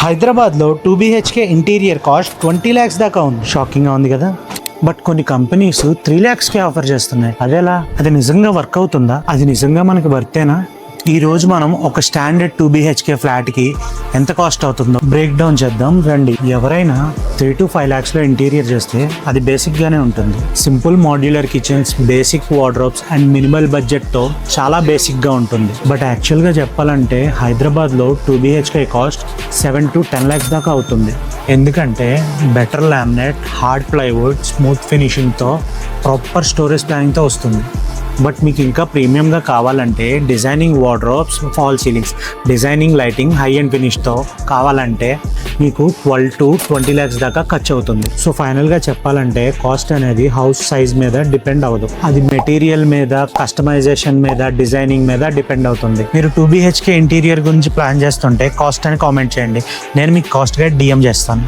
హైదరాబాద్లో 2 BHK interior cost 20 lakhs దాకా ఉంది. షాకింగ్గా ఉంది కదా. బట్ కొన్ని కంపెనీస్ 3 lakhsకే ఆఫర్ చేస్తున్నాయి. అదేలా? అది నిజంగా వర్క్ అవుతుందా? అది నిజంగా మనకి వర్తేనా? ఈ రోజు మనం ఒక స్టాండర్డ్ 2 BHK ఫ్లాట్కి ఎంత కాస్ట్ అవుతుందో బ్రేక్ డౌన్ చేద్దాం రండి. ఎవరైనా 3 to 5 lakhs లో ఇంటీరియర్ చేస్తే అది బేసిక్గానే ఉంటుంది. Simple modular kitchens, basic wardrobes and minimal బడ్జెట్తో చాలా బేసిక్గా ఉంటుంది. బట్ యాక్చువల్గా చెప్పాలంటే హైదరాబాద్లో 2 BHK కాస్ట్ 7 to 10 lakhs దాకా అవుతుంది. ఎందుకంటే better laminate, hard plywood, smooth ఫినిషింగ్తో, ప్రాపర్ స్టోరేజ్ ప్లానింగ్తో వస్తుంది. బట్ మీకు ఇంకా ప్రీమియంగా కావాలంటే designing wardrobes, fall ceilings, designing lighting, high end ఫినిష్తో కావాలంటే మీకు 12 to 20 lakhs దాకా ఖర్చు అవుతుంది. సో ఫైనల్గా చెప్పాలంటే కాస్ట్ అనేది హౌస్ సైజ్ మీద డిపెండ్ అవ్వదు. అది మెటీరియల్ మీద, కస్టమైజేషన్ మీద, డిజైనింగ్ మీద డిపెండ్ అవుతుంది. మీరు 2 BHK ఇంటీరియర్ గురించి ప్లాన్ చేస్తుంటే కాస్ట్ అని కామెంట్ చేయండి. నేను మీకు కాస్ట్ గైడ్ DM చేస్తాను.